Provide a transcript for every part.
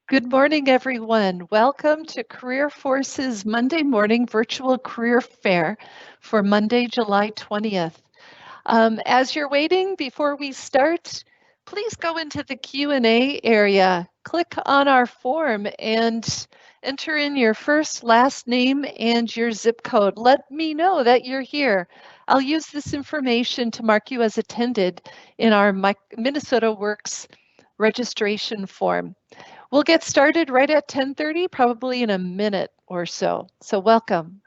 Good morning, everyone. Welcome to Career Force's Monday morning virtual career fair for Monday, July 20th. As you're waiting, before we start, please go into the Q&A area, click on our form, and enter in your first, last name, and your zip code. Let me know that you're here. I'll use this information to mark you as attended in our Minnesota Works registration form. We'll get started right at 10:30, probably in a minute or so. So welcome.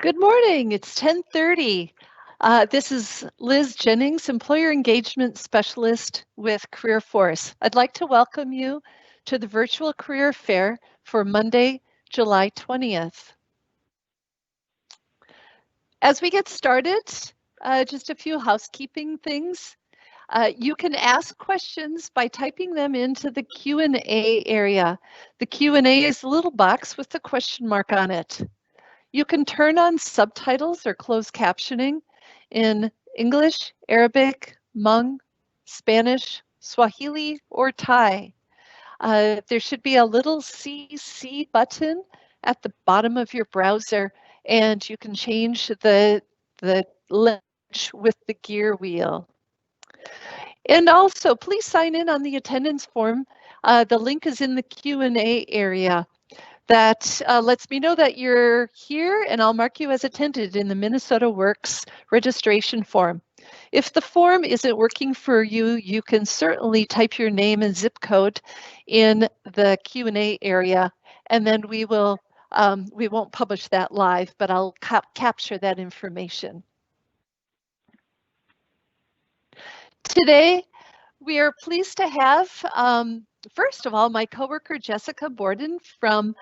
Good morning. It's 10:30. This is Liz Jennings, Employer Engagement Specialist with Career Force. I'd like to welcome you to the virtual career fair for Monday, July 20th. As we get started, just a few housekeeping things. You can ask questions by typing them into the Q&A area. The Q&A is a little box with the question mark on it. You can turn on subtitles or closed captioning in English, Arabic, Hmong, Spanish, Swahili, or Thai. There should be a little CC button at the bottom of your browser, and you can change the language with the gear wheel. And also, please sign in on the attendance form. The link is in the Q&A area. That lets me know that you're here, and I'll mark you as attended in the Minnesota Works registration form. If the form isn't working for you, you can certainly type your name and zip code in the Q&A area, and then we won't publish that live, but I'll capture that information. Today, we are pleased to have, first of all, my coworker Jessica Borden from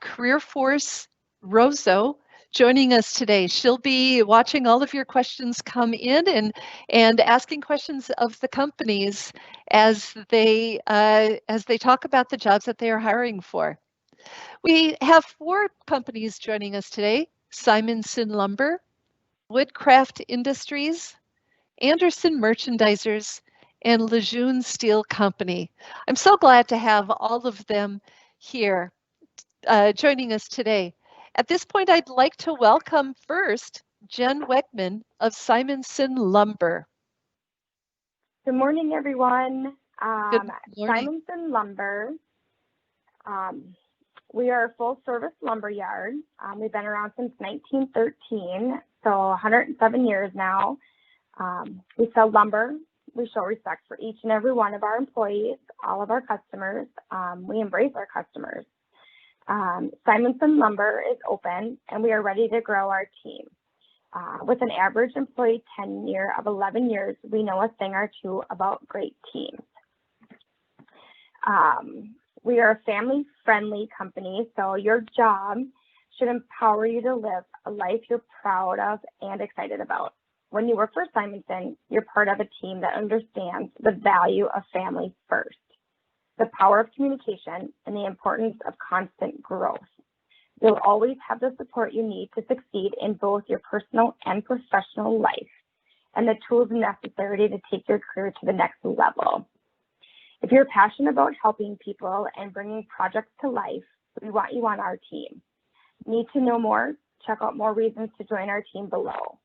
Career Force Roseau joining us today. She'll be watching all of your questions come in and asking questions of the companies as they talk about the jobs that they are hiring for. We have 4 companies joining us today: Simonson Lumber, Woodcraft Industries, Anderson Merchandisers, and Lejeune Steel Company. I'm so glad to have all of them here joining us today. At this point, I'd like to welcome first Jen Wegman of Simonson Lumber. Good morning, everyone. Good morning. Simonson Lumber. We are a full-service lumber yard. We've been around since 1913, so 107 years now. We sell lumber. We show respect for each and every one of our employees, all of our customers. We embrace our customers. Simonson Lumber is open, and we are ready to grow our team. With an average employee tenure of 11 years, we know a thing or two about great teams. We are a family-friendly company, so your job should empower you to live a life you're proud of and excited about. When you work for Simonson, you're part of a team that understands the value of family first, the power of communication, and the importance of constant growth. You'll always have the support you need to succeed in both your personal and professional life, and the tools necessary to take your career to the next level. If you're passionate about helping people and bringing projects to life, we want you on our team. Need to know more? Check out more reasons to join our team below.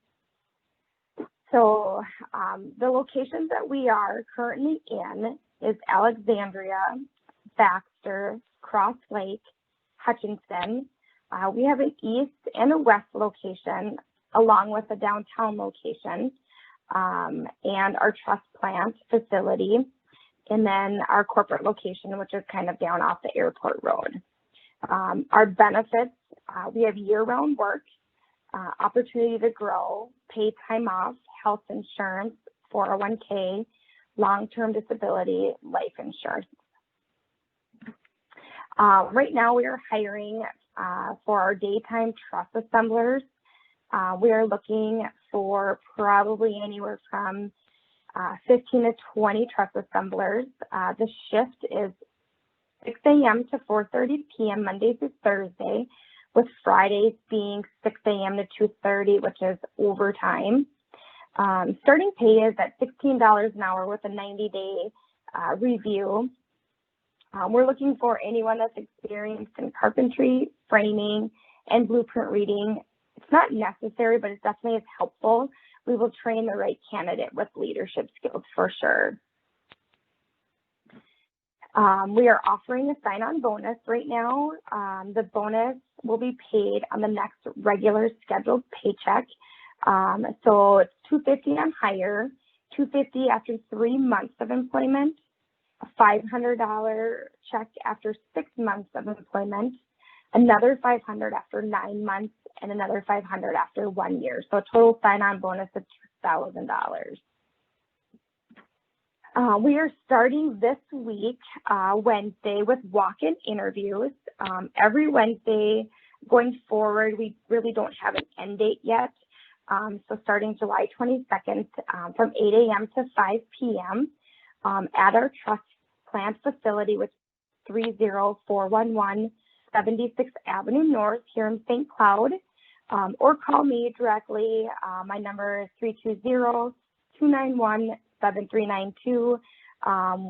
So the locations that we are currently in is Alexandria, Baxter, Cross Lake, Hutchinson. We have an east and a west location, along with a downtown location, and our trust plant facility, and then our corporate location, which is kind of down off the airport road. Our benefits, we have year-round work, opportunity to grow, paid time off, health insurance, 401k, long-term disability, life insurance. Right now we are hiring for our daytime truss assemblers. We are looking for probably anywhere from 15 to 20 truss assemblers. The shift is 6 a.m. to 4:30 p.m. Monday through Thursday, with Fridays being 6 a.m. to 2:30, which is overtime. Starting pay is at $16 an hour with a 90-day review. We're looking for anyone that's experienced in carpentry, framing, and blueprint reading. It's not necessary, but it definitely is helpful. We will train the right candidate with leadership skills for sure. We are offering a sign-on bonus right now. The bonus will be paid on the next regular scheduled paycheck. So it's $250 on hire, $250 after 3 months of employment, a $500 check after 6 months of employment, another $500 after 9 months, and another $500 after 1 year. So a total sign-on bonus of $2,000. We are starting this week, Wednesday, with walk-in interviews. Every Wednesday going forward, we really don't have an end date yet. So starting July 22nd from 8 a.m. to 5 p.m. At our trust plant facility, which is 30411 76th Avenue North here in St. Cloud, or call me directly. My number is 320-291-7392.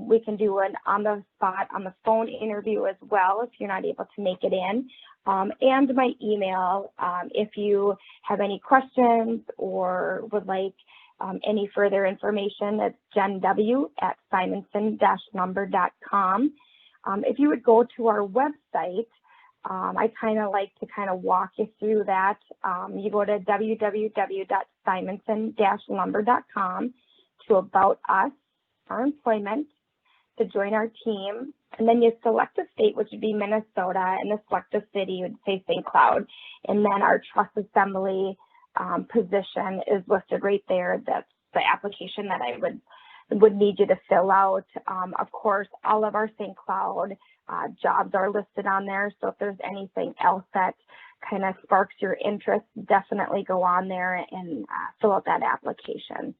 We can do an on-the-spot, on the phone interview as well if you're not able to make it in. And my email, if you have any questions or would like any further information, it's jenw@simonson-lombard.com. If you would go to our website, I kind of like to walk you through that. You go to www.simonson-lombard.com to About Us, our employment, to join our team, and then you select a state, which would be Minnesota, and the select a city, you would say St. Cloud, and then our truss assembly position is listed right there. That's the application that I would need you to fill out. Of course, all of our St. Cloud jobs are listed on there, so if there's anything else that kind of sparks your interest, definitely go on there and fill out that application.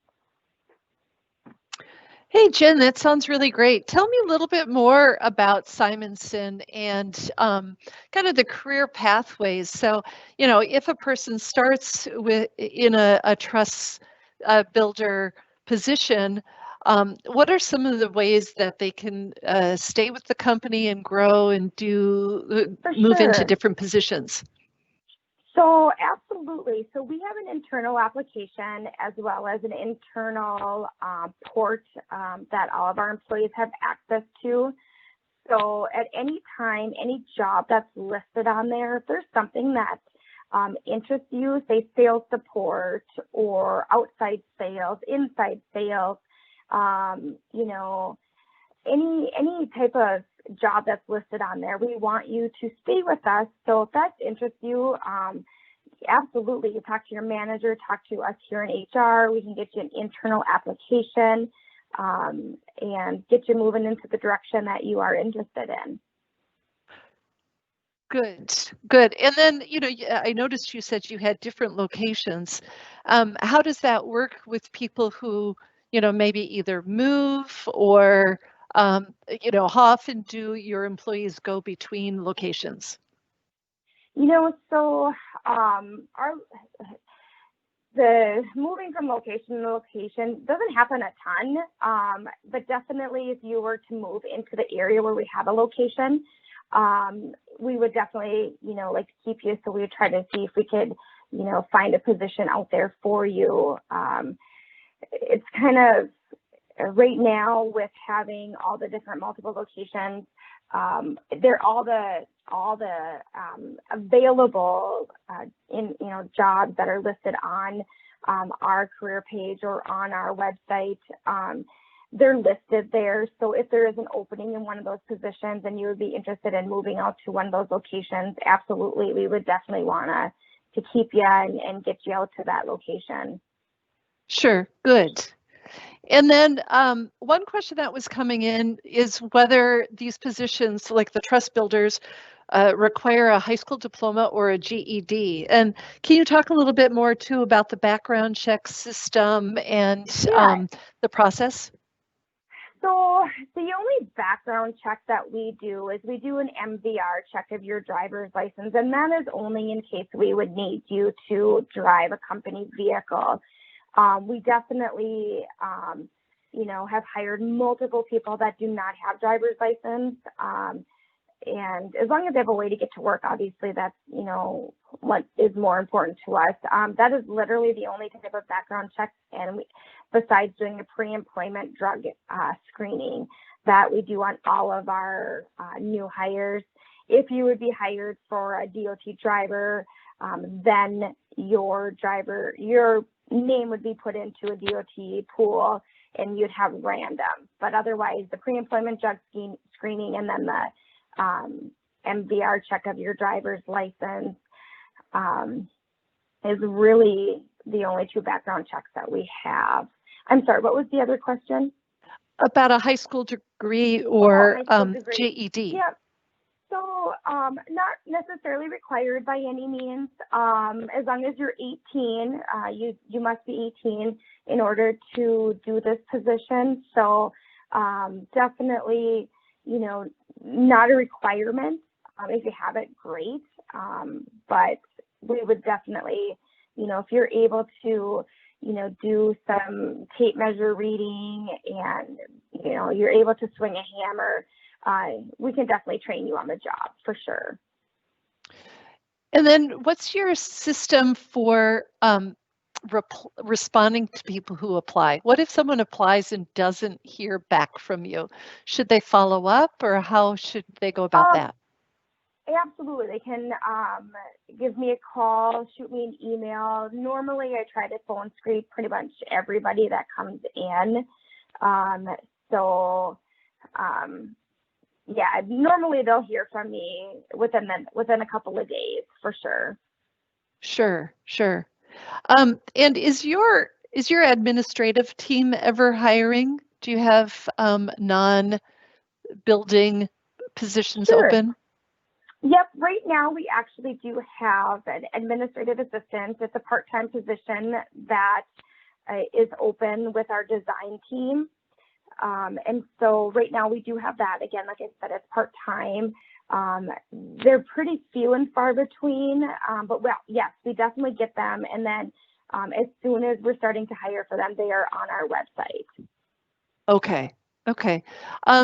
Hey, Jen, that sounds really great. Tell me a little bit more about Simonson and kind of the career pathways. So, you know, if a person starts in a truss builder position, what are some of the ways that they can stay with the company and grow and move into different positions? So absolutely. So we have an internal application as well as an internal port that all of our employees have access to. So at any time, any job that's listed on there, if there's something that interests you, say sales support or outside sales, inside sales, you know, any type of job that's listed on there, we want you to stay with us. So if that interests you, absolutely, you talk to your manager, talk to us here in HR. We can get you an internal application and get you moving into the direction that you are interested in. Good, good. And then, you know, I noticed you said you had different locations. How does that work with people who, you know, maybe either move or you know, how often do your employees go between locations? You know, so the moving from location to location doesn't happen a ton, but definitely if you were to move into the area where we have a location, we would definitely, you know, like to keep you. So we would try to see if we could, you know, find a position out there for you. It's kind of right now with having all the different multiple locations, they're all the available jobs that are listed on our career page or on our website. They're listed there. So if there is an opening in one of those positions and you would be interested in moving out to one of those locations, absolutely, we would definitely want to keep you and get you out to that location. Sure, good. And then one question that was coming in is whether these positions, like the trust builders, require a high school diploma or a GED. And can you talk a little bit more too about the background check system and the process? So the only background check that we do is we do an MVR check of your driver's license, and that is only in case we would need you to drive a company vehicle. We definitely, have hired multiple people that do not have driver's license. And as long as they have a way to get to work, obviously that's, what is more important to us. That is literally the only type of background check, and besides doing a pre-employment drug screening that we do on all of our new hires. If you would be hired for a DOT driver, then your name would be put into a DOT pool and you'd have random. But otherwise, the pre-employment drug screening and then the MVR check of your driver's license is really the only two background checks that we have. I'm sorry, what was the other question? About a high school degree or GED. Yeah. So not necessarily required by any means. As long as you're 18, you must be 18 in order to do this position. So definitely, not a requirement. If you have it, great. But we would definitely, if you're able to, do some tape measure reading and, you're able to swing a hammer, we can definitely train you on the job for sure. And then what's your system for responding to people who apply? What if someone applies and doesn't hear back from you? Should they follow up, or how should they go about that? Absolutely. They can give me a call, shoot me an email. Normally, I try to phone screen pretty much everybody that comes in. Normally they'll hear from me within a couple of days for sure. Sure. And is your administrative team ever hiring? Do you have non-building positions open? Yep. Right now, we actually do have an administrative assistant. It's a part-time position that is open with our design team. And so right now we do have that. Again, like I said, it's part-time. They're pretty few and far between, but yes, we definitely get them. And then as soon as we're starting to hire for them, they are on our website. Okay.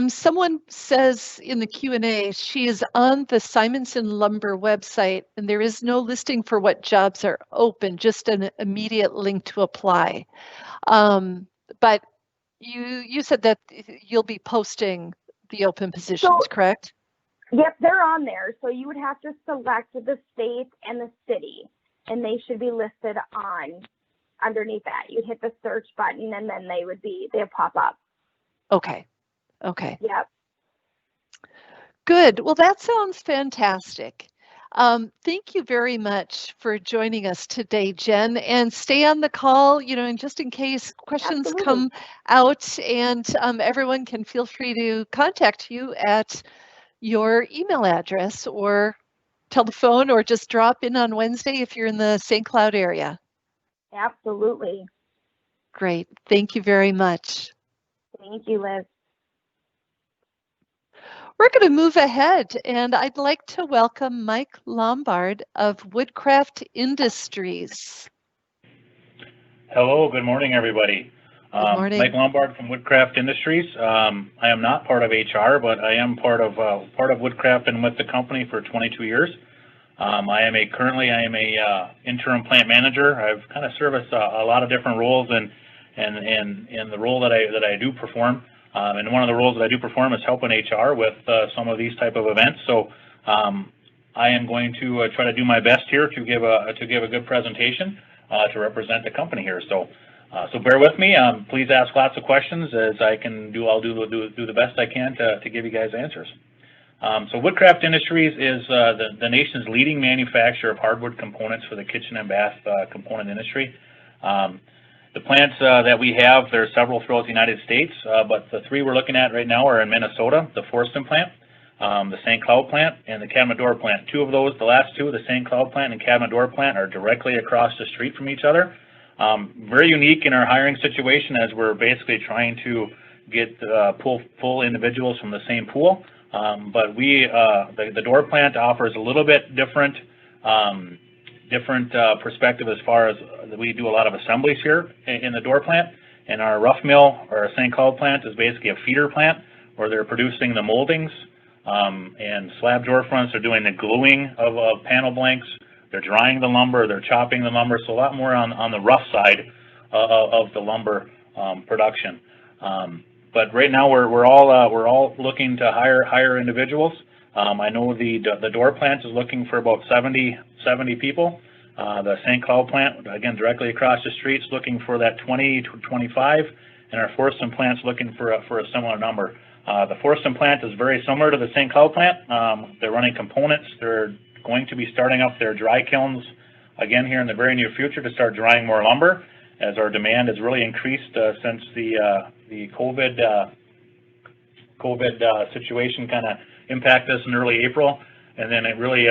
Someone says in the Q&A, she is on the Simonson Lumber website and there is no listing for what jobs are open, just an immediate link to apply. But you said that you'll be posting the open positions, correct? Yep, they're on there. So you would have to select the state and the city, and they should be listed underneath that. You'd hit the search button and then they'll pop up. Okay. Yep. Good. Well, that sounds fantastic. Thank you very much for joining us today, Jen, and stay on the call, and just in case questions come out, and everyone can feel free to contact you at your email address or telephone, or just drop in on Wednesday if you're in the St. Cloud area. Absolutely. Great. Thank you very much. Thank you, Liz. We're going to move ahead, and I'd like to welcome Mike Lombard of Woodcraft Industries. Hello, good morning, everybody. Good morning. Mike Lombard from Woodcraft Industries. I am not part of HR, but I am part of Woodcraft and with the company for 22 years. I am a interim plant manager. I've kind of serviced a lot of different roles, and the role that I do perform, And one of the roles that I do perform is helping HR with some of these type of events. So I am going to try to do my best here to give a good presentation to represent the company here. So so bear with me. Please ask lots of questions as I can do. I'll do the best I can to give you guys answers. So Woodcraft Industries is the nation's leading manufacturer of hardwood components for the kitchen and bath component industry. The plants that we have, there are several throughout the United States, but the three we're looking at right now are in Minnesota, the Forston plant, the St. Cloud plant, and the Kamador plant. Two of those, the last two, the St. Cloud plant and Kamador plant, are directly across the street from each other. Very unique in our hiring situation, as we're basically trying to get pull individuals from the same pool. But the door plant offers a little bit different perspective as far as we do a lot of assemblies here in the door plant. And our rough mill, or St. Cloud plant, is basically a feeder plant where they're producing the moldings and slab door fronts. They're doing the gluing of panel blanks. They're drying the lumber. They're chopping the lumber. So a lot more on the rough side of the lumber production. But right now we're all looking to hire individuals. I know the door plant is looking for about 70 people. The St. Cloud plant, again, directly across the street, is looking for that 20 to 25, and our Forston plant's looking for a similar number. The Forston plant is very similar to the St. Cloud plant. They're running components. They're going to be starting up their dry kilns again here in the very near future to start drying more lumber, as our demand has really increased since the COVID situation kind of impacted us in early April, and then it really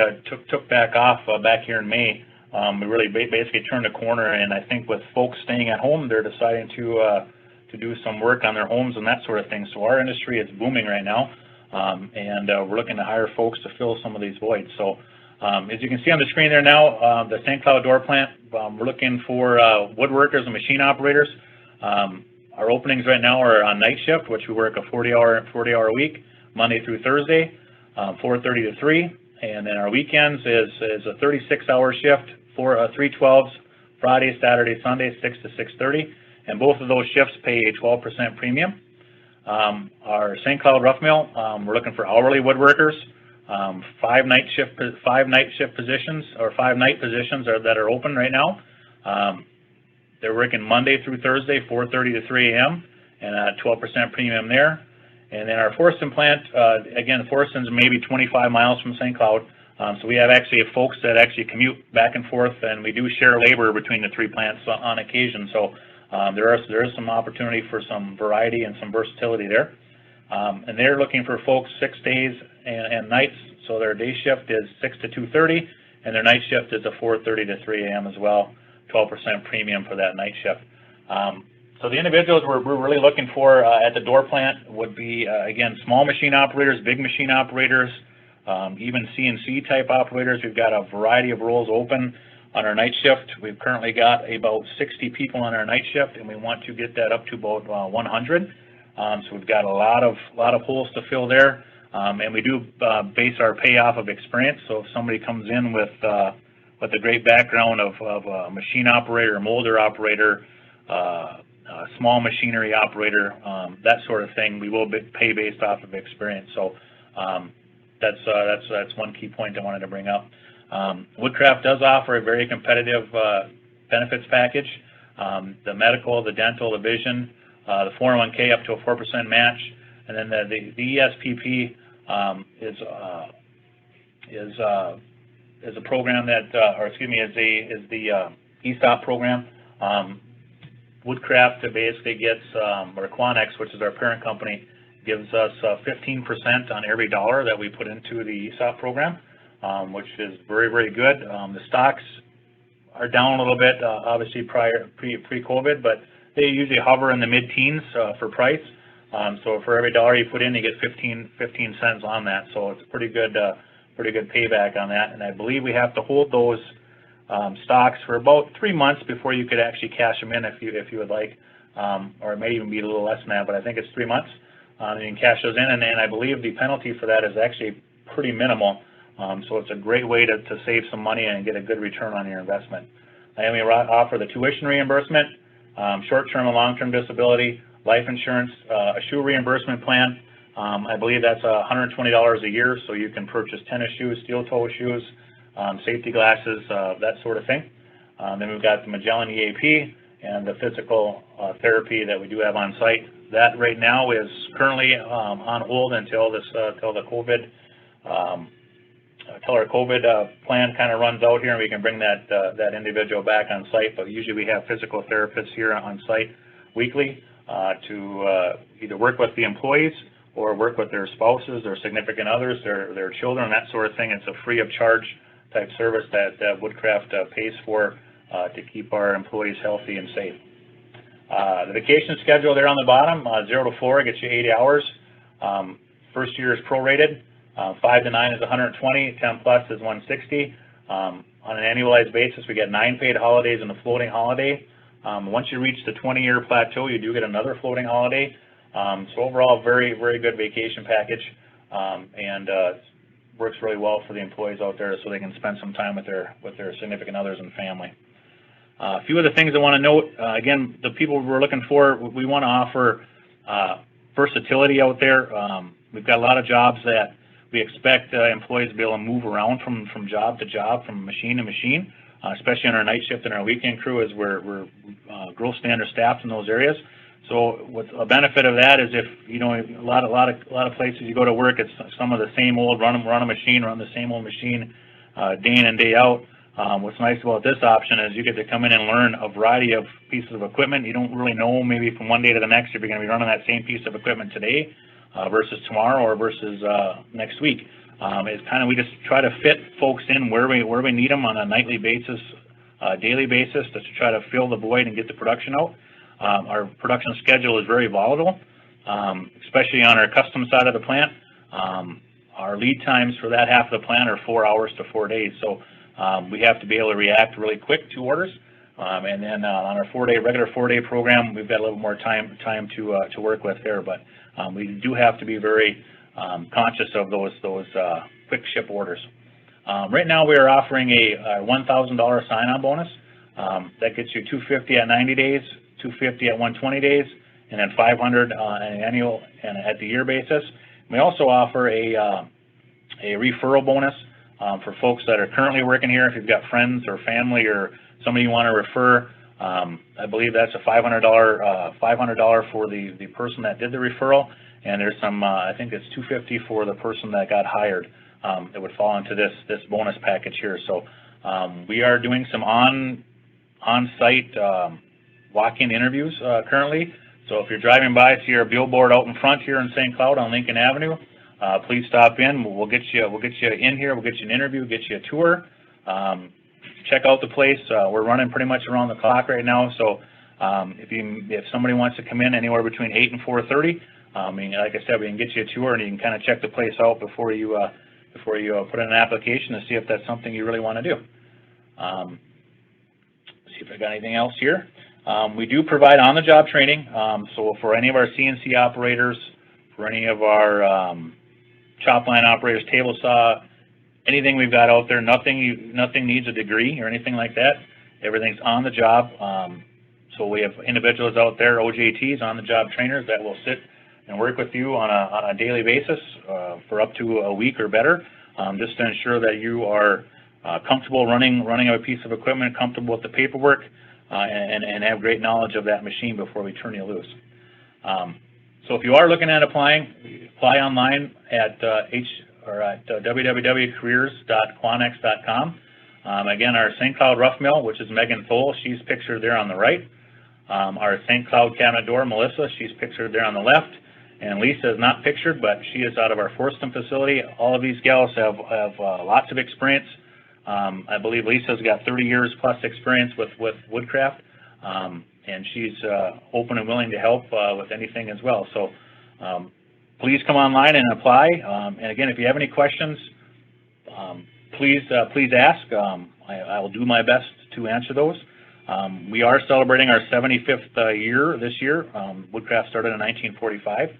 took back off back here in May. We really basically turned a corner, and I think with folks staying at home, they're deciding to do some work on their homes and that sort of thing. So our industry is booming right now, and we're looking to hire folks to fill some of these voids. So as you can see on the screen there now, the St. Cloud door plant, we're looking for woodworkers and machine operators. Our openings right now are on night shift, which we work a 40-hour week, Monday through Thursday, 4:30 to 3. And then our weekends is a 36-hour shift, 3/12s, Friday, Saturday, Sunday, 6 to 6:30. And both of those shifts pay a 12% premium. Our St. Cloud rough mill, we're looking for hourly woodworkers, 5 night positions that are open right now. They're working Monday through Thursday, 4:30 to 3 a.m. and a 12% premium there. And then our Forston plant, again, Forston's maybe 25 miles from St. Cloud. So we have actually folks that actually commute back and forth, and we do share labor between the three plants on occasion. So there is some opportunity for some variety and some versatility there. And they're looking for folks 6 days and nights. So their day shift is 6 to 2:30, and their night shift is a 4:30 to 3 a.m. as well, 12% premium for that night shift. So the individuals we're really looking for at the door plant would be, again, small machine operators, big machine operators, even CNC type operators. We've got a variety of roles open on our night shift. We've currently got about 60 people on our night shift, and we want to get that up to about 100. So we've got a lot of holes to fill there, and we do base our pay off of experience. So if somebody comes in with a great background of a machine operator, molder operator, small machinery operator, that sort of thing, we will pay based off of experience. So that's one key point I wanted to bring up. Woodcraft does offer a very competitive benefits package. The medical, the dental, the vision, the 401k up to a 4% match, and then the ESPP is a program that, is the ESOP program. Woodcraft basically gets, or Quanex, which is our parent company, gives us 15% on every dollar that we put into the ESOP program, which is very, very good. The stocks are down a little bit, obviously pre-COVID, but they usually hover in the mid-teens for price. So for every dollar you put in, you get 15 cents on that. So it's pretty good payback on that. And I believe we have to hold those stocks for about 3 months before you could actually cash them in if you would like, or it may even be a little less than that, but I think it's 3 months. You can cash those in, and I believe the penalty for that is actually pretty minimal. So it's a great way to save some money and get a good return on your investment. And we offer the tuition reimbursement, short-term and long-term disability, life insurance, a shoe reimbursement plan. I believe that's $120 a year, so you can purchase tennis shoes, steel-toe shoes, safety glasses, that sort of thing. Then we've got the Magellan Eap and the physical therapy that we do have on site. That right now is currently on hold until our COVID plan kind of runs out here, and we can bring that individual back on site. But usually we have physical therapists here on site weekly to either work with the employees or work with their spouses, their significant others, their children, that sort of thing. It's a free of charge type service that Woodcraft pays for to keep our employees healthy and safe. The vacation schedule there on the bottom, 0 to 4 gets you 80 hours. First year is prorated. 5 to 9 is 120, 10 plus is 160. On an annualized basis, we get 9 paid holidays and a floating holiday. Once you reach the 20-year plateau, you do get another floating holiday. So overall, very, very good vacation package, and works really well for the employees out there so they can spend some time with their significant others and family. A few of the things I want to note, again, the people we're looking for, we want to offer versatility out there. We've got a lot of jobs that we expect employees to be able to move around from job to job, from machine to machine, especially on our night shift and our weekend crew, as we're growth standard staffed in those areas. So what a benefit of that is, if you know, a lot of places you go to work, it's some of the same old run the same old machine day in and day out. What's nice about this option is you get to come in and learn a variety of pieces of equipment. You don't really know maybe from one day to the next if you're going to be running that same piece of equipment today versus tomorrow or versus next week. It's kind of, we just try to fit folks in where we need them on a nightly basis, daily basis, to try to fill the void and get the production out. Our production schedule is very volatile, especially on our custom side of the plant. Our lead times for that half of the plant are 4 hours to 4 days. So we have to be able to react really quick to orders. And then on our regular 4-day program, we've got a little more time to work with there. But we do have to be very conscious of those quick ship orders. Right now we are offering a $1,000 sign-on bonus. That gets you $250 at 90 days, $250 at 120 days, and then $500 on an annual and at the year basis. We also offer a referral bonus for folks that are currently working here. If you've got friends or family or somebody you want to refer, I believe that's a $500 for the person that did the referral, and there's some I think it's $250 for the person that got hired. That would fall into this bonus package here. So we are doing some on-site walk-in interviews currently. So if you're driving by, see our billboard out in front here in St. Cloud on Lincoln Avenue, please stop in. We'll get you in here. We'll get you an interview, get you a tour. Check out the place. We're running pretty much around the clock right now. So if somebody wants to come in anywhere between 8 and 4:30, I mean, like I said, we can get you a tour and you can kind of check the place out before you put in an application to see if that's something you really want to do. See if I got anything else here. We do provide on-the-job training. So for any of our CNC operators, for any of our chop line operators, table saw, anything we've got out there, nothing needs a degree or anything like that. Everything's on the job. So we have individuals out there, OJTs, on-the-job trainers, that will sit and work with you on a daily basis for up to a week or better, just to ensure that you are comfortable running a piece of equipment, comfortable with the paperwork, and have great knowledge of that machine before we turn you loose. So if you are looking at applying, apply online at www.careers.quanex.com. Again, our St. Cloud rough mill, which is Megan Thole, she's pictured there on the right. Our St. Cloud cabinet door, Melissa, she's pictured there on the left. And Lisa is not pictured, but she is out of our Forston facility. All of these gals have lots of experience. I believe Lisa's got 30 years plus experience with Woodcraft, and she's open and willing to help with anything as well. So please come online and apply. And again, if you have any questions, please ask. I will do my best to answer those. We are celebrating our 75th year this year. Woodcraft started in 1945,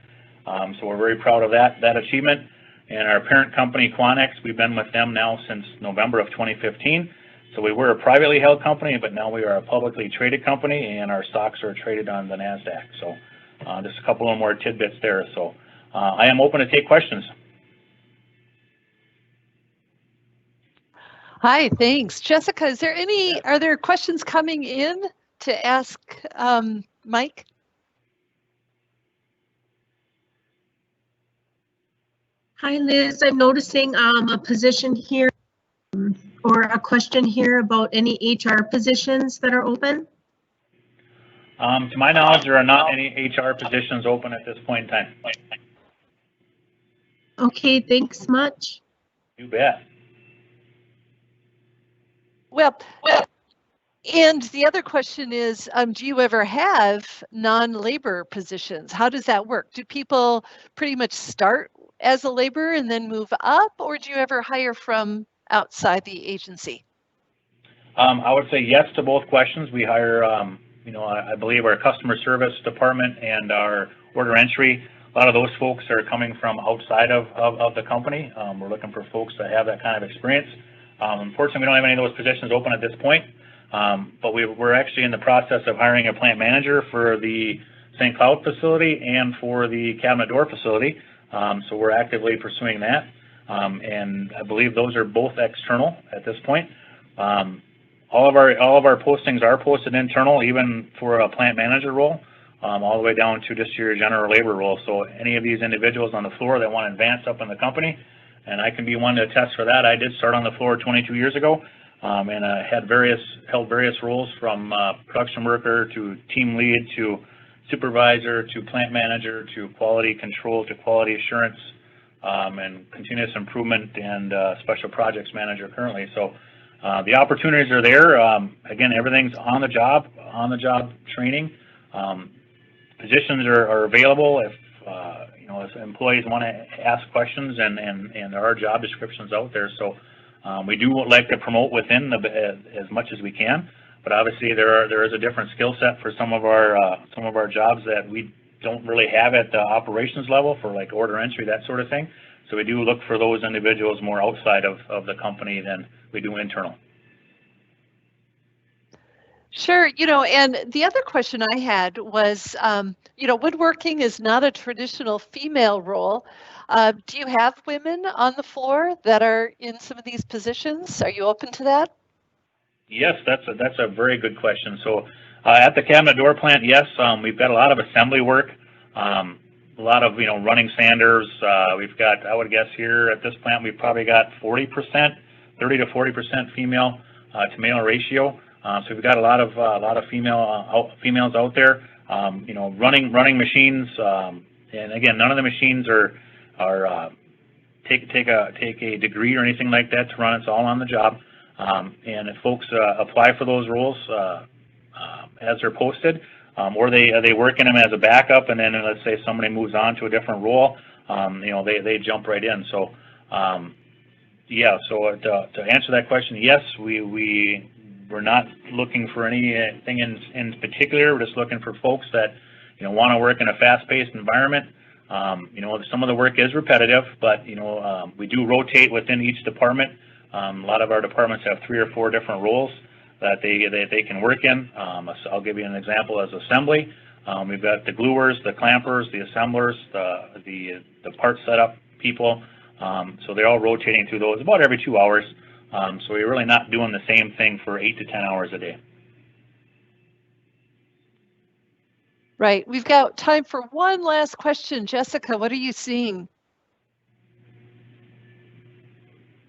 so we're very proud of that achievement. And our parent company, Quanex, we've been with them now since November of 2015. So we were a privately held company, but now we are a publicly traded company, and our stocks are traded on the NASDAQ. So just a couple of more tidbits there. So I am open to take questions. Hi, thanks. Jessica, are there questions coming in to ask Mike? Hi, Liz. I'm noticing a position here or a question here about any HR positions that are open. To my knowledge, there are not any HR positions open at this point in time. Okay, thanks much. You bet. Well, and the other question is, do you ever have non-labor positions? How does that work? Do people pretty much start as a laborer and then move up, or do you ever hire from outside the agency? I would say yes to both questions. We hire, I believe our customer service department and our order entry. A lot of those folks are coming from outside of the company. We're looking for folks that have that kind of experience. Unfortunately, we don't have any of those positions open at this point, but we're actually in the process of hiring a plant manager for the St. Cloud facility and for the cabinet door facility. So we're actively pursuing that, and I believe those are both external at this point. All of our postings are posted internal, even for a plant manager role, all the way down to just your general labor role. So any of these individuals on the floor that want to advance up in the company, and I can be one to attest for that. I did start on the floor 22 years ago, and I held various roles from production worker to team lead to supervisor to plant manager to quality control to quality assurance, and continuous improvement and special projects manager currently. So the opportunities are there. Again, everything's on the job training. Positions are available if if employees want to ask questions, and there are job descriptions out there. So we do like to promote within as much as we can. But obviously, there is a different skill set for some of our jobs that we don't really have at the operations level for like order entry, that sort of thing. So we do look for those individuals more outside of the company than we do internal. Sure, and the other question I had was, woodworking is not a traditional female role. Do you have women on the floor that are in some of these positions? Are you open to that? Yes, that's a very good question. So at the cabinet door plant, yes, we've got a lot of assembly work, a lot of running sanders. We've got, I would guess here at this plant, we've probably got 40%, 30 to 40% female to male ratio. So we've got a lot of females out there, running machines. And again, none of the machines are take a degree or anything like that to run. It's all on the job. And if folks apply for those roles as they're posted, or they work in them as a backup, and then let's say somebody moves on to a different role, they jump right in. So yeah. So to answer that question, yes, we're not looking for anything in particular. We're just looking for folks that want to work in a fast-paced environment. Some of the work is repetitive, but we do rotate within each department. A lot of our departments have 3 or 4 different roles that they can work in. So I'll give you an example as assembly. We've got the gluers, the clampers, the assemblers, the part setup people. So they're all rotating through those about every 2 hours. So we're really not doing the same thing for 8 to 10 hours a day. Right. We've got time for one last question. Jessica, what are you seeing?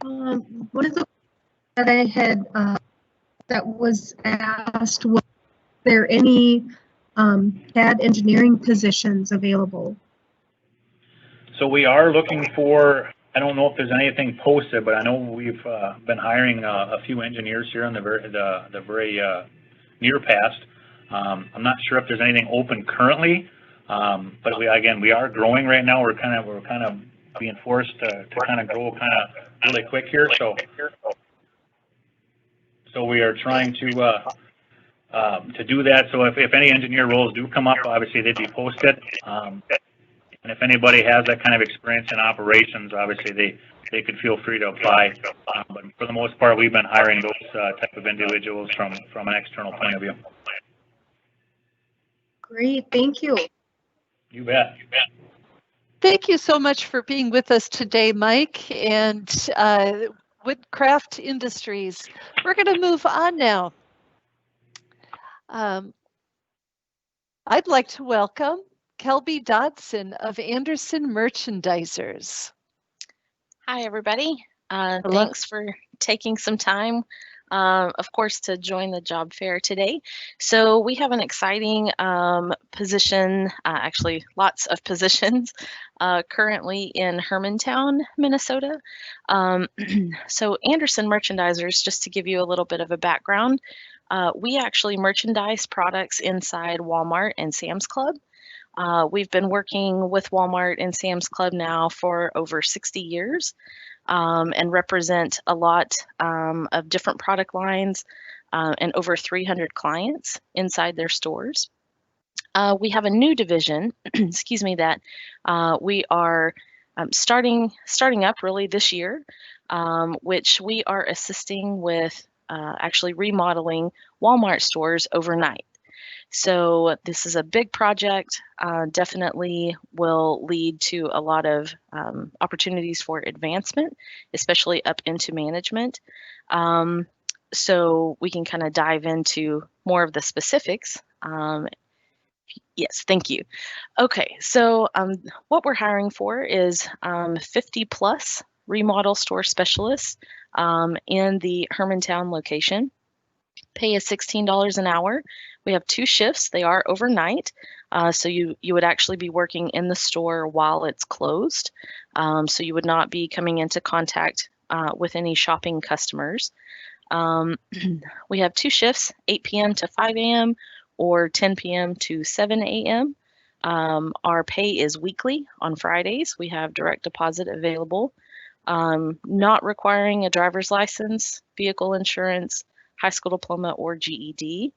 One of the that I had that was asked, was there any CAD engineering positions available? So we are looking for, I don't know if there's anything posted, but I know we've been hiring a few engineers here in the very near past. I'm not sure if there's anything open currently, but we are growing right now. We're kind of being forced to kind of grow kind of really quick here. So we are trying to do that. So if any engineer roles do come up, obviously they'd be posted. And if anybody has that kind of experience in operations, obviously they could feel free to apply. But for the most part, we've been hiring those type of individuals from an external point of view. Great, thank you. You bet. You bet. Thank you so much for being with us today, Mike, and Woodcraft Industries. We're going to move on now. I'd like to welcome Kelby Dodson of Anderson Merchandisers. Hi, everybody. Thanks for taking some time, of course, to join the job fair today. So we have an exciting position, actually lots of positions, currently in Hermantown, Minnesota. So Anderson Merchandisers, just to give you a little bit of a background, we actually merchandise products inside Walmart and Sam's Club. We've been working with Walmart and Sam's Club now for over 60 years and represent a lot of different product lines and over 300 clients inside their stores. We have a new division, excuse me, that we are starting up really this year, which we are assisting with actually remodeling Walmart stores overnight. So this is a big project, definitely will lead to a lot of opportunities for advancement, especially up into management. So we can kind of dive into more of the specifics. Yes, thank you. Okay, so what we're hiring for is 50 plus remodel store specialists in the Hermantown location. Pay is $16 an hour. We have 2 shifts. They are overnight. So you would actually be working in the store while it's closed. So you would not be coming into contact with any shopping customers. We have 2 shifts, 8 p.m. to 5 a.m. or 10 p.m. to 7 a.m. Our pay is weekly on Fridays. We have direct deposit available, not requiring a driver's license, vehicle insurance, high school diploma, or GED.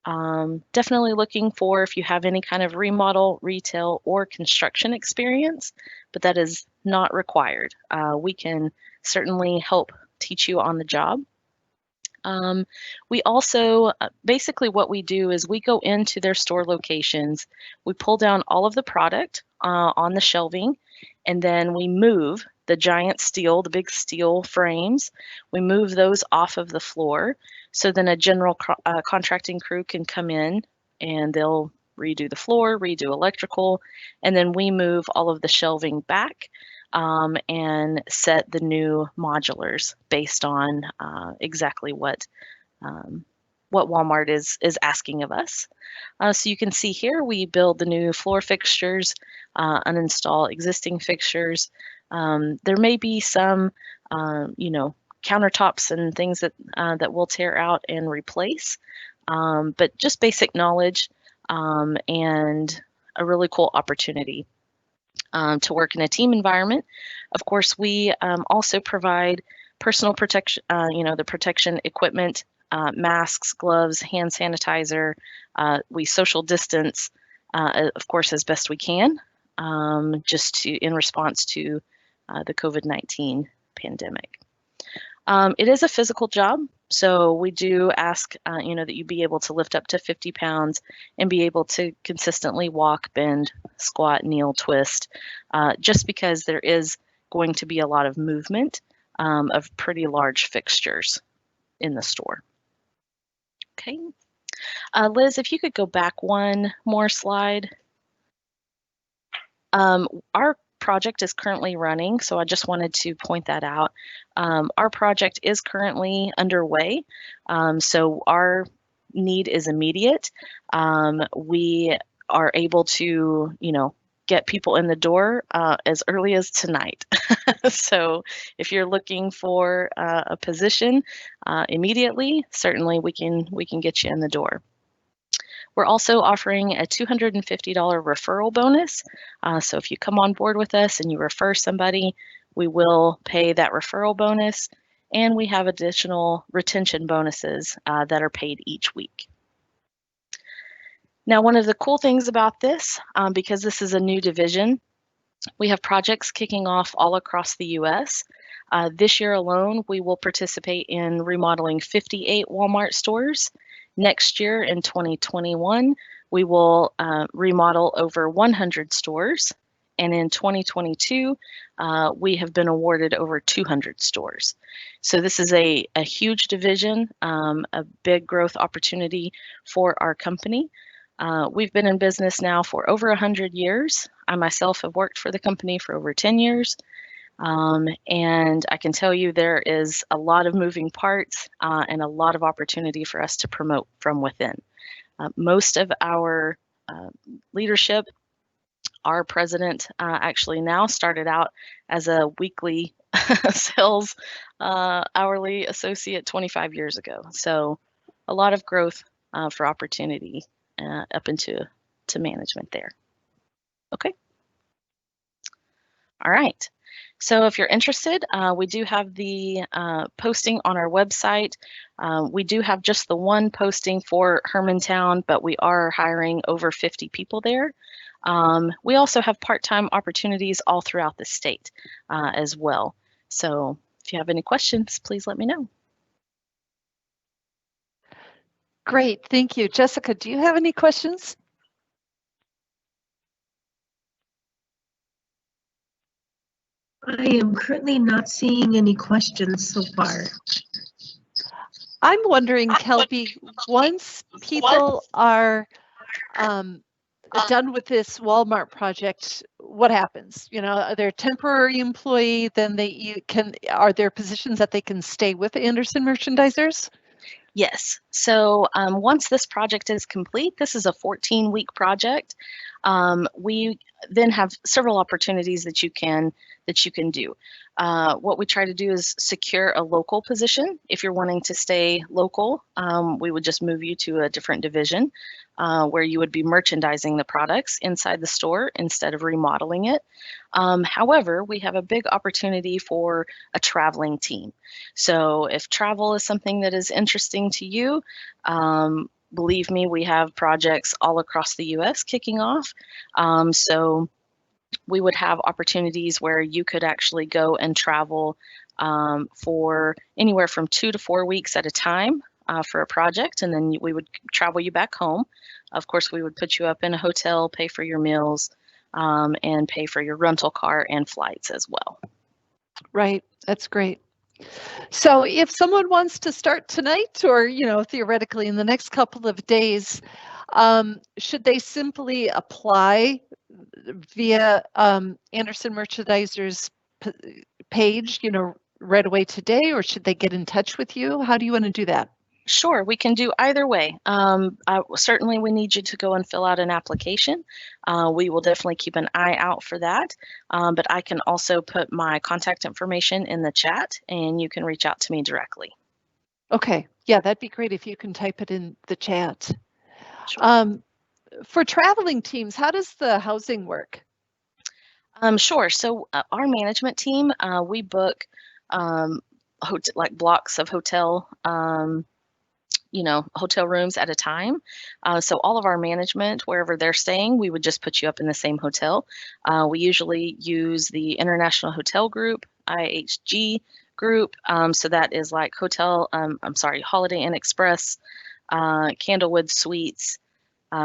Definitely looking for if you have any kind of remodel, retail, or construction experience, but that is not required. We can certainly help teach you on the job. We also, basically what we do is we go into their store locations, we pull down all of the product on the shelving, and then we move the giant steel, the big steel frames, we move those off of the floor. So then a general contracting crew can come in and they'll redo the floor, redo electrical, and then we move all of the shelving back and set the new modulars based on exactly what Walmart is asking of us. So you can see here we build the new floor fixtures, uninstall existing fixtures. There may be some, countertops and things that we'll tear out and replace, but just basic knowledge and a really cool opportunity to work in a team environment. Of course, we also provide personal protection, the protection equipment, masks, gloves, hand sanitizer. We social distance, of course, as best we can, just in response to the COVID-19 pandemic. It is a physical job, so we do ask, that you be able to lift up to 50 pounds and be able to consistently walk, bend, squat, kneel, twist, just because there is going to be a lot of movement of pretty large fixtures in the store. Okay. Liz, if you could go back one more slide. Our project is currently running, so I just wanted to point that out. Our project is currently underway, so our need is immediate. We are able to, get people in the door as early as tonight. So if you're looking for a position immediately, certainly we can get you in the door. We're also offering a $250 referral bonus. So if you come on board with us and you refer somebody, we will pay that referral bonus. And we have additional retention bonuses that are paid each week. Now, one of the cool things about this, because this is a new division, we have projects kicking off all across the U.S. This year alone, we will participate in remodeling 58 Walmart stores. Next year in 2021, we will remodel over 100 stores. And in 2022, we have been awarded over 200 stores. So this is a huge division, a big growth opportunity for our company. We've been in business now for over 100 years. I myself have worked for the company for over 10 years. And I can tell you there is a lot of moving parts and a lot of opportunity for us to promote from within. Most of our leadership, our president actually now started out as a weekly sales hourly associate 25 years ago. So a lot of growth for opportunity up into management there. Okay. All right. So if you're interested, we do have the posting on our website. We do have just the one posting for Hermantown, but we are hiring over 50 people there. We also have part-time opportunities all throughout the state as well. So if you have any questions, please let me know. Great, thank you. Jessica, do you have any questions? I am currently not seeing any questions so far. I'm wondering, Kelby, once people are done with this Walmart project, what happens? You know, they're a temporary employee, then are there positions that they can stay with Anderson Merchandisers? Yes. So once this project is complete, this is a 14-week project. We then have several opportunities that you can do. What we try to do is secure a local position. If you're wanting to stay local, we would just move you to a different division where you would be merchandising the products inside the store instead of remodeling it. However, we have a big opportunity for a traveling team. So if travel is something that is interesting to you, believe me, we have projects all across the US kicking off. So we would have opportunities where you could actually go and travel for anywhere from 2 to 4 weeks at a time for a project, and then we would travel you back home. Of course, we would put you up in a hotel, pay for your meals, and pay for your rental car and flights as well. Right, that's great. So if someone wants to start tonight or, you know, theoretically in the next couple of days, should they simply apply via Anderson Merchandisers page, you know, right away today, or should they get in touch with you? How do you want to do that? Sure, we can do either way. Certainly we need you to go and fill out an application. We will definitely keep an eye out for that. But I can also put my contact information in the chat and you can reach out to me directly. Okay, yeah, that'd be great if you can type it in the chat. Sure. For traveling teams, how does the housing work? Sure, so our management team, we book like blocks of hotel hotel rooms at a time. So all of our management, wherever they're staying, we would just put you up in the same hotel. We usually use the International Hotel Group, IHG group. So that is like Holiday Inn Express, Candlewood Suites,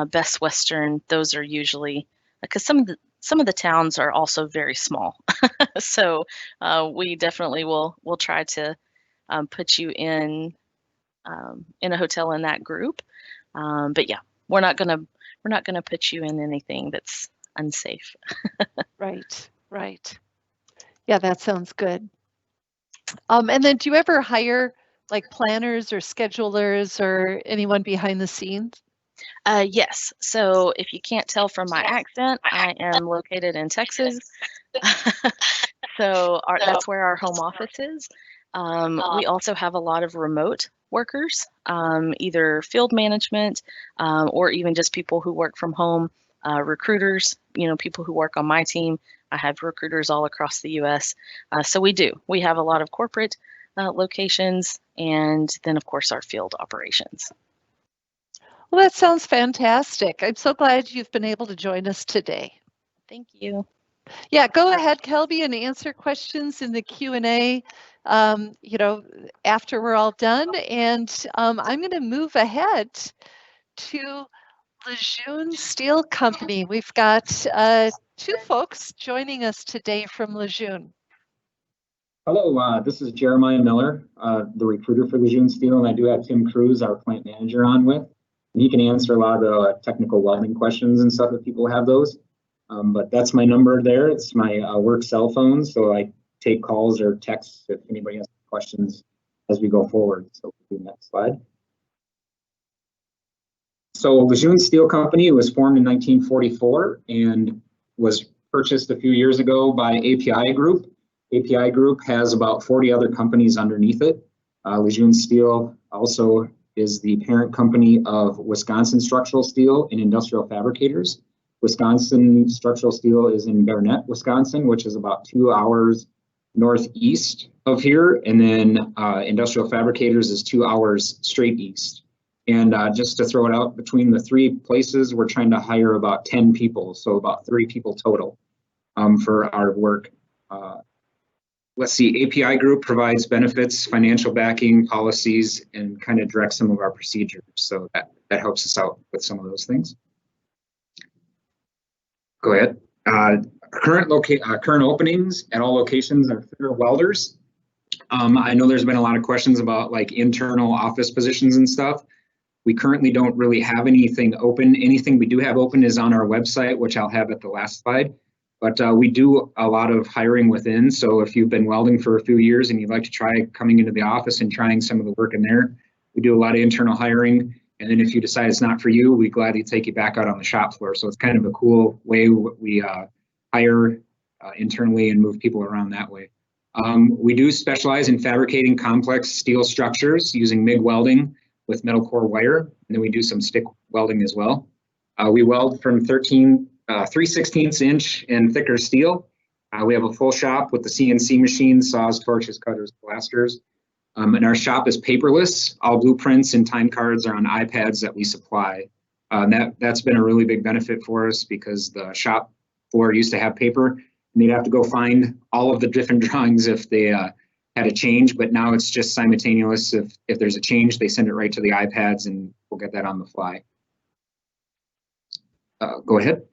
Best Western. Those are usually, because some of the towns are also very small. So we definitely will try to put you in a hotel in that group. But yeah, we're not gonna put you in anything that's unsafe. Right. Yeah, that sounds good. And then do you ever hire like planners or schedulers or anyone behind the scenes? Yes. So if you can't tell from my accent, I am located in Texas. So that's where our home office is. We also have a lot of remote workers, either field management or even just people who work from home, recruiters, people who work on my team. I have recruiters all across the US. So we have a lot of corporate locations and then of course our field operations. Well, that sounds fantastic. I'm so glad you've been able to join us today. Thank you. Yeah, go ahead, Kelby, and answer questions in the Q&A, after we're all done. And I'm going to move ahead to Lejeune Steel Company. We've got two folks joining us today from Lejeune. Hello, this is Jeremiah Miller, the recruiter for Lejeune Steel, and I do have Tim Cruz, our plant manager, on with. And he can answer a lot of the technical welding questions and stuff if people have those. But that's my number there. It's my work cell phone, so I take calls or texts if anybody has questions as we go forward. So we'll do the next slide. So Lejeune Steel Company was formed in 1944 and was purchased a few years ago by API Group. API Group has about 40 other companies underneath it. Lejeune Steel also is the parent company of Wisconsin Structural Steel and Industrial Fabricators. Wisconsin Structural Steel is in Barnett, Wisconsin, which is about 2 hours northeast of here. And then Industrial Fabricators is 2 hours straight east. And just to throw it out, between the three places, we're trying to hire about 10 people, so about 30 people total for our work. Let's see, API Group provides benefits, financial backing, policies, and kind of directs some of our procedures. So that helps us out with some of those things. Go ahead. Current openings at all locations are fitter welders. I know there's been a lot of questions about like internal office positions and stuff. We currently don't really have anything open. Anything we do have open is on our website, which I'll have at the last slide. But we do a lot of hiring within. So if you've been welding for a few years and you'd like to try coming into the office and trying some of the work in there, we do a lot of internal hiring. And then if you decide it's not for you, we gladly take you back out on the shop floor. So it's kind of a cool way we hire internally and move people around that way. We do specialize in fabricating complex steel structures using MIG welding with metal core wire. And then we do some stick welding as well. We weld from 3/16 inch and thicker steel. We have a full shop with the CNC machines, saws, torches, cutters, blasters. And our shop is paperless. All blueprints and time cards are on iPads that we supply. That's been a really big benefit for us because the shop floor used to have paper and they'd have to go find all of the different drawings if they had a change, but now it's just simultaneous. If there's a change, they send it right to the iPads and we'll get that on the fly. Go ahead.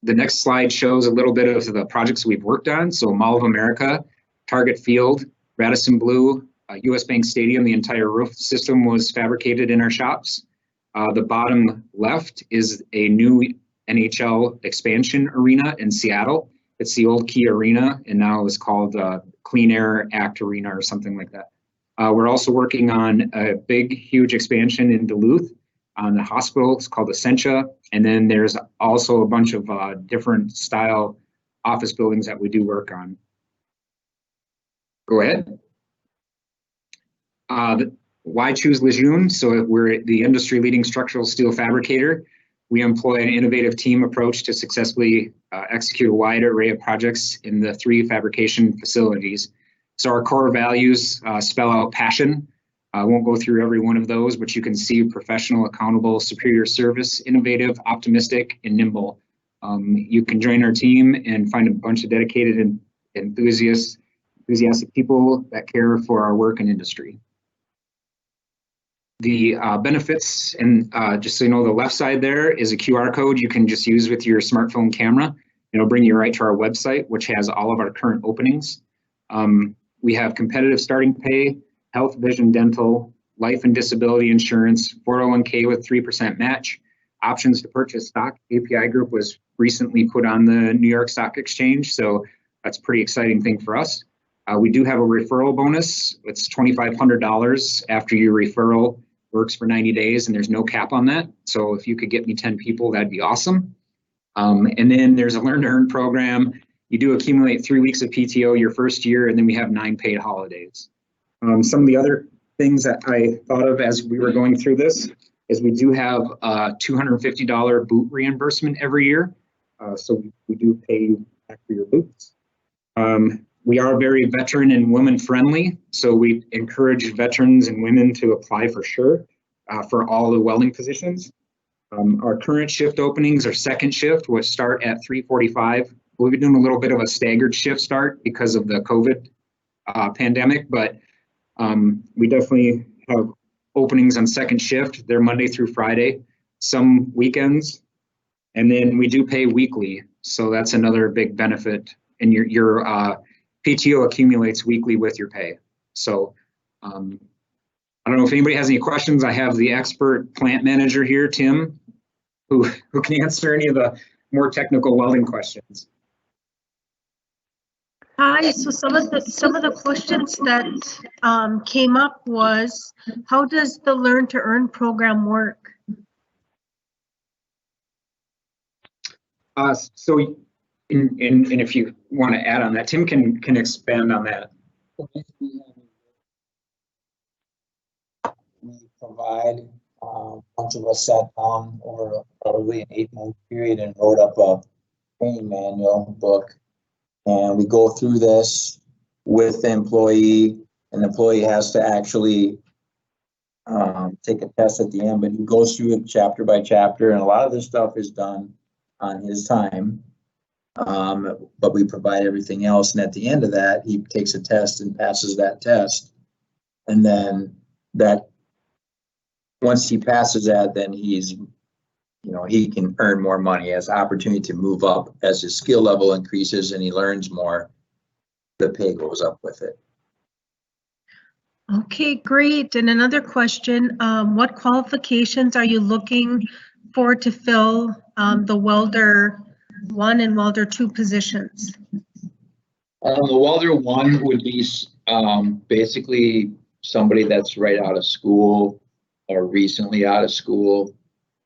The next slide shows a little bit of the projects we've worked on. So Mall of America, Target Field, Radisson Blue, US Bank Stadium, the entire roof system was fabricated in our shops. The bottom left is a new NHL expansion arena in Seattle. It's the old Key Arena and now it's called Clean Air Act Arena or something like that. We're also working on a big, huge expansion in Duluth. On the hospital, it's called Essentia, and then there's also a bunch of different style office buildings that we do work on. Go ahead. Why choose Lejeune? So we're the industry leading structural steel fabricator. We employ an innovative team approach to successfully execute a wide array of projects in the 3 fabrication facilities. So our core values spell out passion. I won't go through every one of those, but you can see professional, accountable, superior service, innovative, optimistic, and nimble. You can join our team and find a bunch of dedicated and enthusiastic people that care for our work and industry. The benefits, and just so you know, the left side there is a QR code you can just use with your smartphone camera. It'll bring you right to our website, which has all of our current openings. We have competitive starting pay, health, vision, dental, life and disability insurance, 401k with 3% match, options to purchase stock. API Group was recently put on the New York Stock Exchange, so that's a pretty exciting thing for us. We do have a referral bonus. It's $2,500 after your referral works for 90 days, and there's no cap on that. So if you could get me 10 people, that'd be awesome. And then there's a learn to earn program. You do accumulate 3 weeks of PTO your first year, and then we have 9 paid holidays. Some of the other things that I thought of as we were going through this is we do have a $250 boot reimbursement every year. So we do pay you back for your boots. We are very veteran and women friendly. So we encourage veterans and women to apply for sure for all the welding positions. Our current shift openings are second shift, which start at 3:45. We'll be doing a little bit of a staggered shift start because of the COVID pandemic, but we definitely have openings on second shift. They're Monday through Friday. some weekends, and then we do pay weekly. So that's another big benefit. And your PTO accumulates weekly with your pay. So I don't know if anybody has any questions. I have the expert plant manager here, Tim, who can answer any of the more technical welding questions. Hi, so some of the questions that came up was, how does the Learn to Earn program work? So, and if you want to add on that, Tim can expand on that. We provide a bunch of us sat down over probably an 8-month period and wrote up a training manual book. And we go through this with the employee, and the employee has to actually take a test at the end, but he goes through it chapter by chapter, and a lot of this stuff is done on his time. But we provide everything else, and at the end of that, he takes a test and passes that test. And then once he passes that, then he can earn more money, has opportunity to move up as his skill level increases and he learns more. The pay goes up with it. Okay, great. And another question, what qualifications are you looking for to fill the welder 1 and welder 2 positions? The welder 1 would be basically somebody that's right out of school or recently out of school,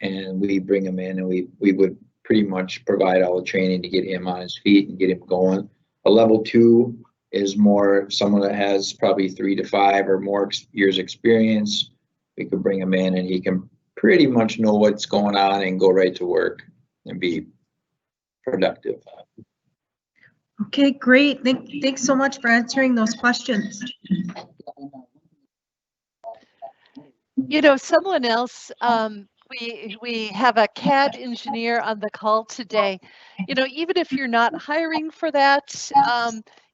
and we bring him in and we would pretty much provide all the training to get him on his feet and get him going. A level 2 is more someone that has probably 3 to 5 or more years experience. We could bring him in and he can pretty much know what's going on and go right to work and be productive. Okay, great. Thanks so much for answering those questions. You know, someone else, we have a CAD engineer on the call today. You know, even if you're not hiring for that,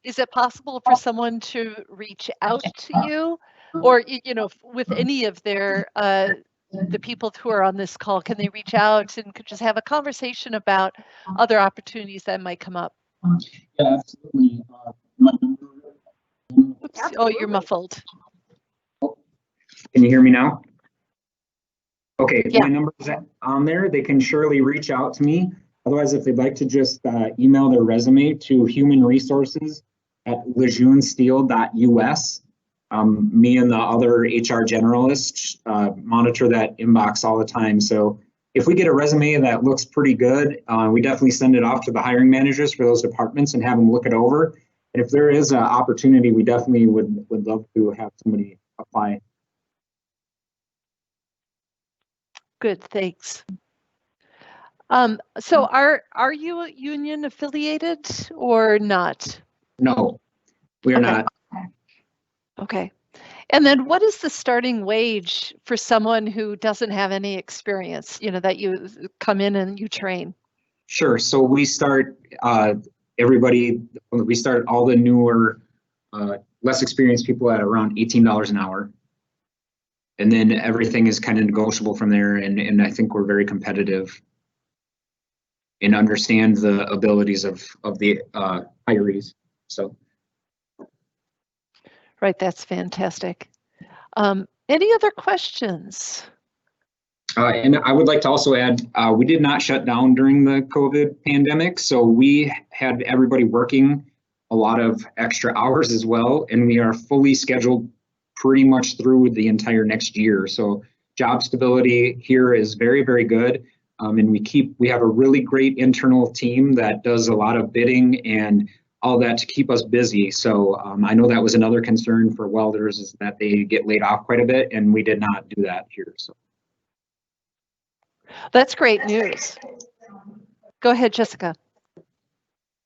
is it possible for someone to reach out to you, or you know, with any of their the people who are on this call, can they reach out and could just have a conversation about other opportunities that might come up? Yeah, absolutely. Oops, oh, you're muffled. Can you hear me now? Okay, Yeah. my number is on there. They can surely reach out to me. Otherwise, if they'd like to just email their resume to humanresources@legionesteel.us. Me and the other HR generalists monitor that inbox all the time. So if we get a resume that looks pretty good, we definitely send it off to the hiring managers for those departments and have them look it over. And if there is an opportunity, we definitely would love to have somebody apply. Good, thanks. So are you union affiliated or not? No, we are not. Okay. And then what is the starting wage for someone who doesn't have any experience, you know, that you come in and you train? Sure. So we start we start all the newer, less experienced people at around $18 an hour. And then everything is kind of negotiable from there. And I think we're very competitive and understand the abilities of the hirees. So. Right, that's fantastic. Any other questions? And I would like to also add, we did not shut down during the COVID pandemic. So we had everybody working a lot of extra hours as well. And we are fully scheduled pretty much through the entire next year. So job stability here is very, very good. And we have a really great internal team that does a lot of bidding and all that to keep us busy. So I know that was another concern for welders, is that they get laid off quite a bit, and we did not do that here. So that's great news. Go ahead, Jessica.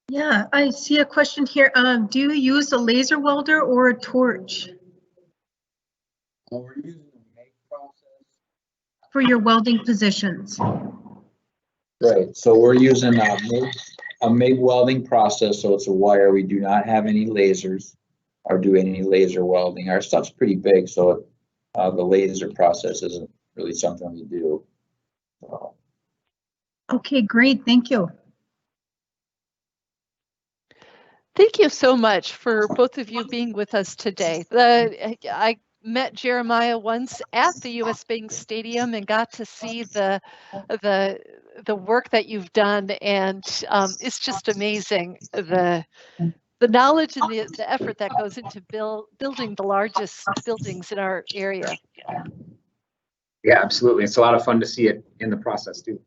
Yeah, I see a question here. Do you use a laser welder or a torch? We're using a MIG process. For your welding positions? Right, so we're using a MIG welding process, so it's a wire. We do not have any lasers or do any laser welding. Our stuff's pretty big, so the laser process isn't really something we do. Okay, great. Thank you. Thank you so much for both of you being with us today. I met Jeremiah once at the U.S. Bank Stadium and got to see the work that you've done, and it's just amazing the knowledge and the effort that goes into building the largest buildings in our area. Yeah, absolutely. It's a lot of fun to see it in the process too.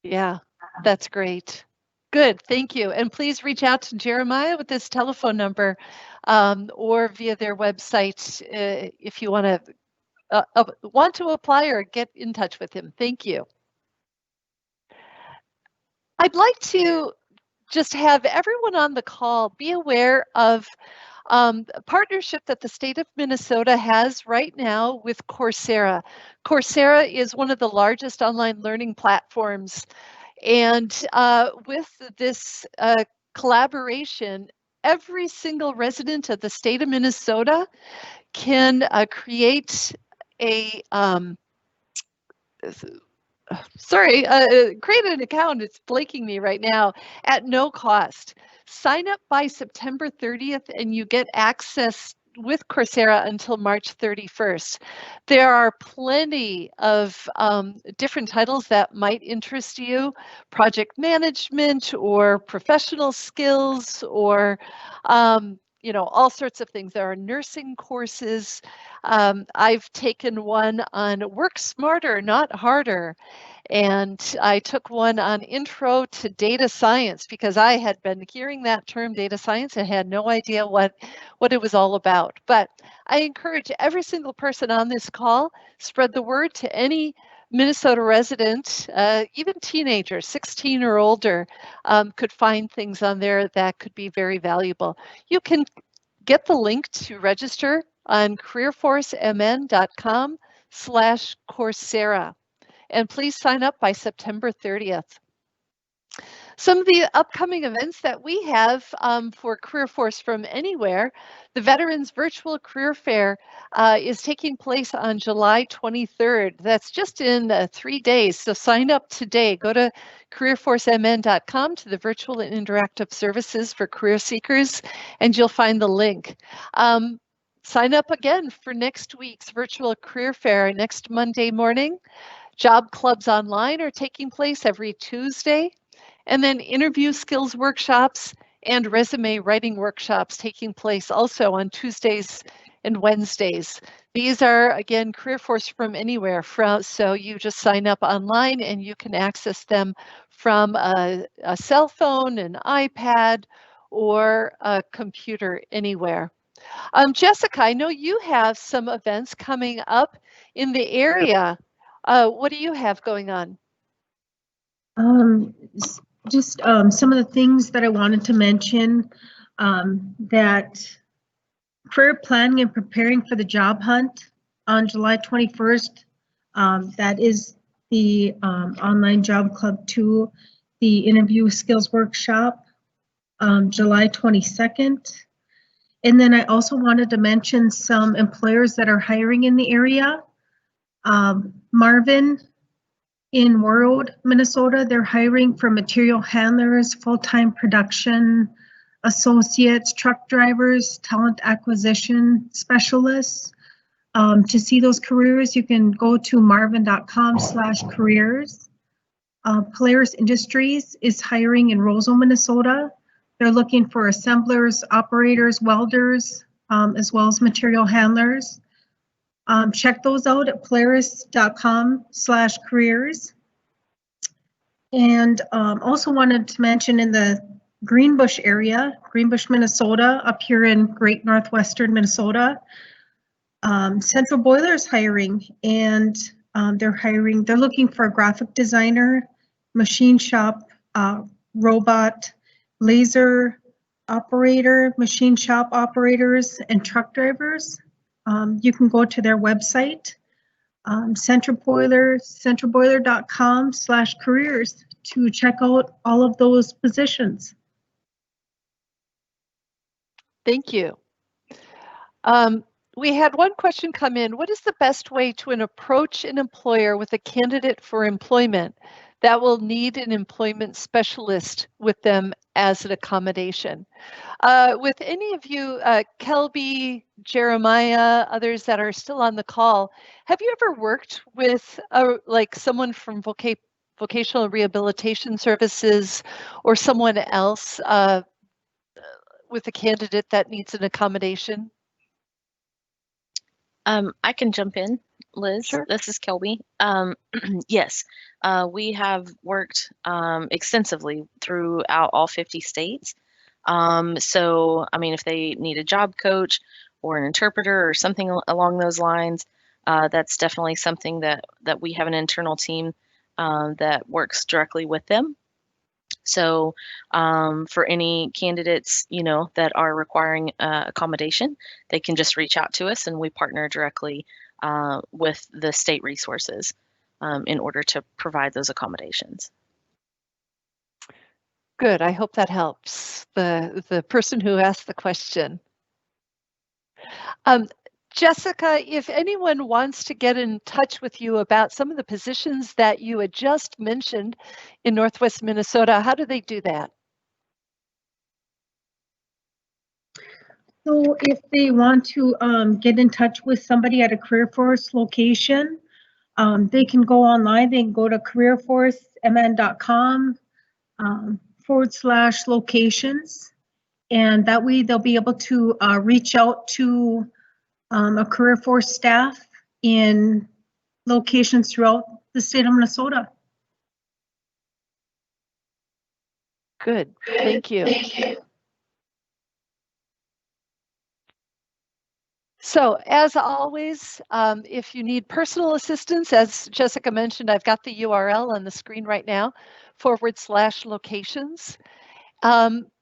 Yeah, that's great. Good, thank you. And please reach out to Jeremiah with this telephone number or via their website if you want to apply or get in touch with him. Thank you. I'd like to just have everyone on the call be aware of a partnership that the state of Minnesota has right now with Coursera. Coursera is one of the largest online learning platforms. And with this collaboration, every single resident of the state of Minnesota can create a create an account. It's blanking me right now at no cost. Sign up by September 30th and you get access with Coursera until March 31st. There are plenty of different titles that might interest you, project management or professional skills or all sorts of things. There are nursing courses. I've taken one on work smarter, not harder. And I took one on intro to data science because I had been hearing that term data science and had no idea what it was all about. But I encourage every single person on this call, spread the word to any Minnesota resident, even teenagers, 16 or older, could find things on there that could be very valuable. You can get the link to register on careerforcemn.com/Coursera. And please sign up by September 30th. Some of the upcoming events that we have for Career Force from Anywhere, the Veterans Virtual Career Fair is taking place on July 23rd. That's just in 3 days, so sign up today. Go to careerforcemn.com to the virtual and interactive services for career seekers, and you'll find the link. Sign up again for next week's Virtual Career Fair next Monday morning. Job clubs online are taking place every Tuesday, and then interview skills workshops and resume writing workshops taking place also on Tuesdays and Wednesdays. These are, again, Career Force from Anywhere, so you just sign up online and you can access them from a cell phone, an iPad, or a computer anywhere. Jessica, I know you have some events coming up in the area. What do you have going on? Just some of the things that I wanted to mention, that career planning and preparing for the job hunt on July 21st. That is the online job club 2, the interview skills workshop, July 22nd. And then I also wanted to mention some employers that are hiring in the area. Marvin in Warroad, Minnesota, they're hiring for material handlers, full-time production associates, truck drivers, talent acquisition specialists. To see those careers, you can go to marvin.com/careers. Polaris Industries is hiring in Roseville, Minnesota. They're looking for assemblers, operators, welders, as well as material handlers. Check those out at polaris.com/careers. And also wanted to mention in the Greenbush area, Greenbush, Minnesota, up here in Great Northwestern Minnesota, Central Boiler is hiring, and they're looking for a graphic designer, machine shop, robot, laser operator, machine shop operators, and truck drivers. You can go to their website, centralboiler.com/careers to check out all of those positions. Thank you. We had one question come in. What is the best way to approach an employer with a candidate for employment that will need an employment specialist with them as an accommodation? With any of you, Kelby, Jeremiah, others that are still on the call, have you ever worked with like someone from vocational rehabilitation services or someone else with a candidate that needs an accommodation? I can jump in, Liz. Sure. This is Kelby. Yes, we have worked extensively throughout all 50 states. So, I mean, if they need a job coach or an interpreter or something along those lines, that's definitely something that we have an internal team that works directly with them. So for any candidates, you know, that are requiring accommodation, they can just reach out to us and we partner directly with the state resources in order to provide those accommodations. Good, I hope that helps the person who asked the question. Jessica, if anyone wants to get in touch with you about some of the positions that you had just mentioned in Northwest Minnesota, how do they do that? So if they want to get in touch with somebody at a CareerForce location, they can go online. They can go to careerforcemn.com /locations. And that way they'll be able to reach out to a CareerForce staff in locations throughout the state of Minnesota. Good, thank you. So as always, if you need personal assistance, as Jessica mentioned, I've got the URL on the screen right now, /locations.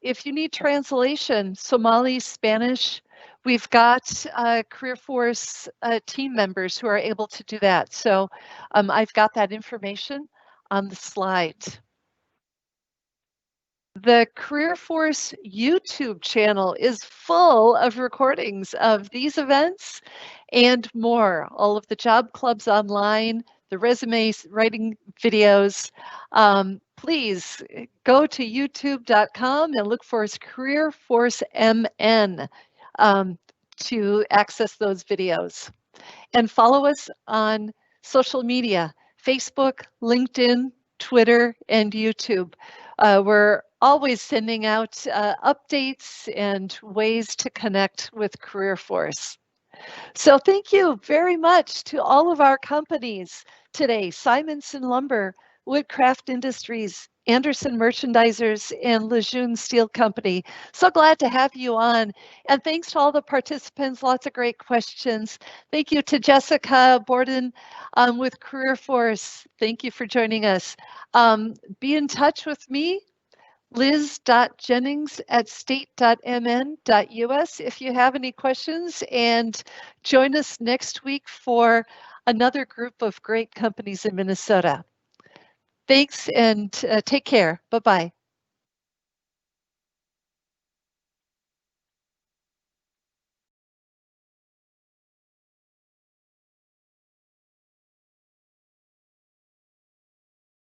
If you need translation, Somali, Spanish, we've got CareerForce team members who are able to do that. So I've got that information on the slide. The CareerForce YouTube channel is full of recordings of these events and more. All of the job clubs online, the resume writing videos. Please go to youtube.com and look for CareerForce MN to access those videos. And follow us on social media, Facebook, LinkedIn, Twitter, and YouTube. We're always sending out updates and ways to connect with CareerForce. So thank you very much to all of our companies today, Simonson Lumber, Woodcraft Industries, Anderson Merchandisers, and Lejeune Steel Company. So glad to have you on. And thanks to all the participants, lots of great questions. Thank you to Jessica Borden with CareerForce. Thank you for joining us. Be in touch with me, liz.jennings@state.mn.us if you have any questions, and join us next week for another group of great companies in Minnesota. Thanks and take care. Bye-bye.